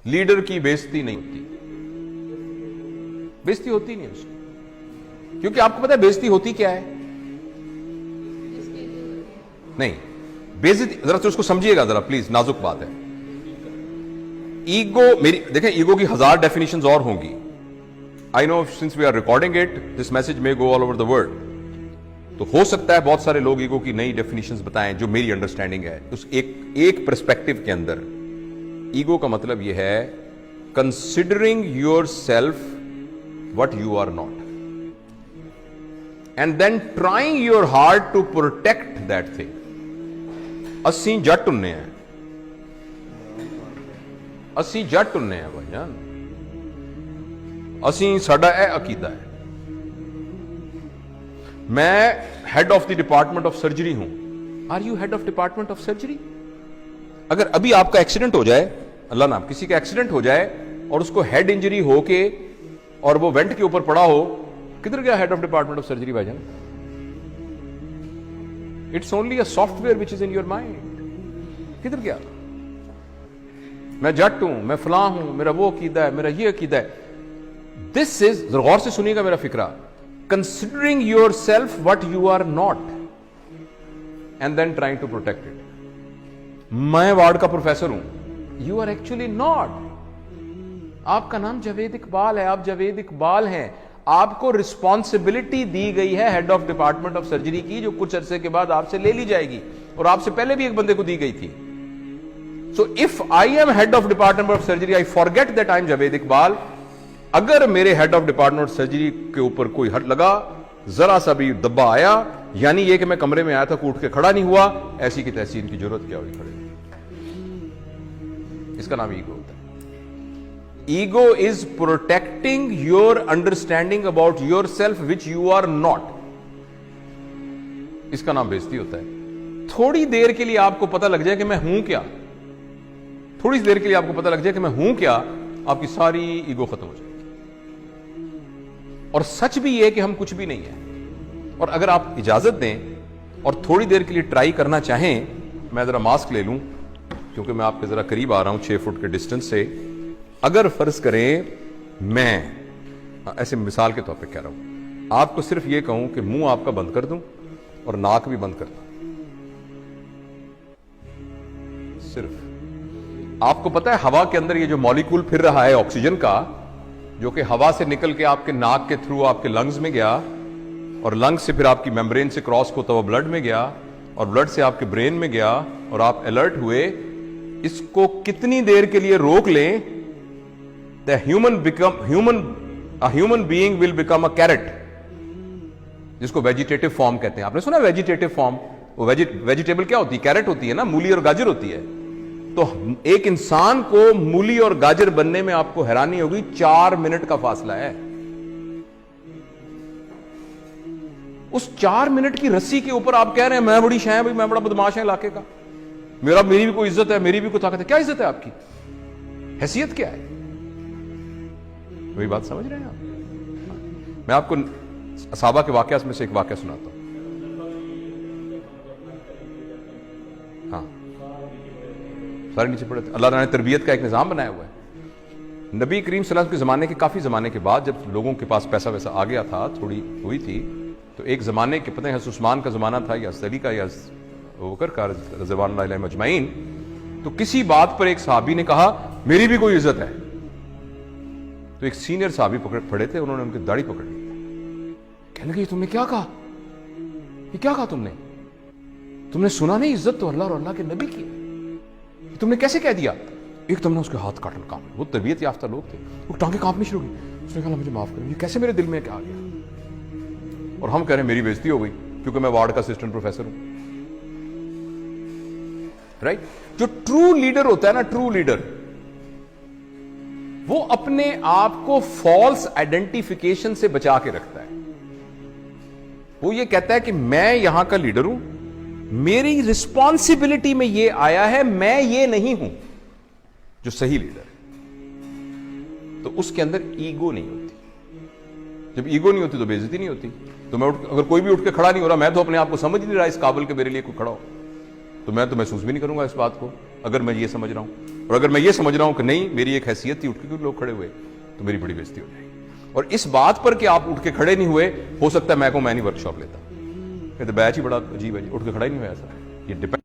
Leader کی بےزتی نہیں ہوتی، بےزتی ہوتی نہیں اس کی، کیونکہ آپ کو پتا ہے بےزتی ہوتی کیا ہے؟ نہیں، بےزتی ذرا تو اس کو سمجھیے گا ذرا پلیز، نازک بات ہے. ایگو، میری دیکھیں ایگو کی 1000 ڈیفینیشنز اور ہوں گی. I know since we are recording it, this message may go all over the world. تو ہو سکتا ہے بہت سارے لوگ ایگو کی نئی ڈیفینیشنز بتائیں جو میری انڈرسٹینڈنگ ہے. اس ایک پرسپیکٹو کے اندر ایگو کا مطلب یہ ہے considering yourself what you are not and then trying your hard to protect that thing. ਅਸੀਂ ਜੱਟ ਹੁੰਨੇ ਆ، ਅਸੀਂ ਜੱਟ ਹੁੰਨੇ ਆ ਭਾਈ ਜਾਨ، ਅਸੀਂ ਸਾਡਾ ਇਹ ਅਕੀਦਾ ਹੈ. میں head of the department of surgery ہوں. Are you head of department of surgery? اگر ابھی آپ کا ایکسیڈنٹ ہو جائے، اللہ نام کسی کا ایکسیڈنٹ ہو جائے اور اس کو ہیڈ انجری ہو کے اور وہ وینٹ کے اوپر پڑا ہو، کدھر گیا head of department of surgery بھائی جان؟ It's only a software which is in your mind. کدھر گیا؟ میں جٹ ہوں، میں فلاں ہوں، میرا وہ عقیدہ ہے، میرا یہ عقیدہ ہے. دس از، غور سے سنیے گا میرا فکرہ، considering yourself what you are not and then trying to protect it. میں وارڈ کا پروفیسر ہوں، you are actually not. آپ کا نام جاوید اقبال ہے، آپ جاوید اقبال ہیں. آپ کو رسپانسبلٹی دی گئی ہے head of department of surgery کی، جو کچھ عرصے کے بعد آپ سے لے لی جائے گی، اور آپ سے پہلے بھی ایک بندے کو دی گئی تھی. So if I am head of department of surgery, I forget that I am Javed Iqbal. اگر میرے ہیڈ آف ڈپارٹمنٹ سرجری کے اوپر کوئی ہٹ لگا، ذرا سا بھی دبا آیا، یعنی یہ کہ میں کمرے میں آیا تھا کوٹ کے کھڑا نہیں ہوا، ایسی کی تیسی ان کی ضرورت کیا ہوئی کھڑے. اس کا نام ایگو ہوتا ہے. Ego is protecting your understanding about yourself which you are not. اس کا نام بےزتی ہوتا ہے. تھوڑی دیر کے لیے آپ کو پتہ لگ جائے کہ میں ہوں کیا، تھوڑی دیر کے لیے آپ کو پتہ لگ جائے کہ میں ہوں کیا، آپ کی ساری ایگو ختم ہو جائے. اور سچ بھی یہ کہ ہم کچھ بھی نہیں ہیں. اور اگر آپ اجازت دیں اور تھوڑی دیر کے لیے ٹرائی کرنا چاہیں، میں ذرا ماسک لے لوں کیونکہ میں آپ کے ذرا قریب آ رہا ہوں 6 فٹ کے ڈسٹنس سے. اگر فرض کریں میں ایسے مثال کے طور پہ کہہ رہا ہوں، آپ کو صرف یہ کہوں کہ منہ آپ کا بند کر دوں اور ناک بھی بند کر دوں، صرف آپ کو پتا ہے ہوا کے اندر یہ جو مالیکول پھر رہا ہے آکسیجن کا، جو کہ ہوا سے نکل کے آپ کے ناک کے تھرو آپ کے لنگز میں گیا، اور لنگز سے پھر آپ کی میمبرین سے کراس ہوتا ہوا بلڈ میں گیا، اور بلڈ سے آپ کے برین میں گیا، اور آپ الرٹ ہوئے. اس کو کتنی دیر کے لیے روک لیں، the human being will become a carrot، جس کو ویجیٹیٹو فارم کہتے ہیں. آپ نے سنا ویجیٹیٹو فارم؟ وہ ویجیٹیبل کیا ہوتی ہے؟ کیرٹ ہوتی ہے نا، مولی اور گاجر ہوتی ہے. تو ایک انسان کو مولی اور گاجر بننے میں آپ کو حیرانی ہوگی 4 منٹ کا فاصلہ ہے. اس 4 منٹ کی رسی کے اوپر آپ کہہ رہے ہیں میں بڑی شے بھائی، میں بڑا بدماش ہے علاقے کا، میری بھی کوئی عزت ہے، میری بھی کوئی طاقت ہے. کیا عزت ہے آپ کی؟ حیثیت کیا ہے؟ وہی بات سمجھ رہے ہیں آپ؟ میں آپ کو صحابہ کے واقعات میں سے ایک واقعہ سناتا ہوں. ہاں، سارے نیچے پڑے تھے. اللہ تعالیٰ نے تربیت کا ایک نظام بنایا ہوا ہے. نبی کریم صلی اللہ علیہ وسلم کے زمانے کے کافی زمانے کے بعد جب لوگوں کے پاس پیسہ ویسا آ گیا تھا، تھوڑی ہوئی تھی، تو ایک زمانے کے پتہ ہے حضرت عثمان کا زمانہ تھا یا علی کا یا ابوبکر کا رضوان اللہ علیہم اجمعین. تو کسی بات پر ایک صحابی نے کہا میری بھی کوئی عزت ہے. تو ایک سینئر صحابی پڑے تھے، انہوں نے ان کی داڑھی پکڑ لی. کہنے لگے تم نے کیا کہا؟ یہ کیا کہا تم نے سنا نہیں؟ عزت تو اللہ اور اللہ کے نبی کی ہے، تم نے کیسے کہہ دیا؟ ایک تم نے اس کے ہاتھ کاٹ کام. وہ تربیت یافتہ لوگ تھے، وہ ٹانگیں کانپنی شروع کی. اس نے کہا مجھے معاف کریں، یہ کیسے میرے دل میں کیا آ گیا؟ اور ہم کہہ رہے ہیں میری بےزتی ہو گئی کیونکہ میں وارڈ کا اسسٹنٹ پروفیسر ہوں. رائٹ؟ جو ٹرو لیڈر ہوتا ہے نا، ٹرو لیڈر، وہ اپنے آپ کو فالس آئیڈینٹیفیکیشن سے بچا کے رکھتا ہے. وہ یہ کہتا ہے کہ میں یہاں کا لیڈر ہوں، میری رسپانسبلٹی میں یہ آیا ہے، میں یہ نہیں ہوں. جو صحیح لیڈر ہے تو اس کے اندر ایگو نہیں ہوتی. جب ایگو نہیں ہوتی تو بےزتی نہیں ہوتی. تو میں اگر کوئی بھی اٹھ کے کھڑا نہیں ہو رہا، میں تو اپنے آپ کو سمجھ نہیں رہا اس قابل کہ میرے لیے کوئی کھڑا ہو، تو میں تو محسوس بھی نہیں کروں گا اس بات کو. اگر میں یہ سمجھ رہا ہوں، اور اگر میں یہ سمجھ رہا ہوں کہ نہیں میری ایک حیثیت تھی، اٹھ کے لوگ کھڑے ہوئے، تو میری بڑی بےزتی ہو جائے گی۔ اور اس بات پر کہ آپ اٹھ کے کھڑے نہیں ہوئے، ہو سکتا ہے میں نہیں ورک شاپ لیتا، کہ بیچ ہی بڑا عجیب ہے جی، اٹھ کے کھڑا ہی نہیں ہوا ایسا، یہ ڈیپینڈ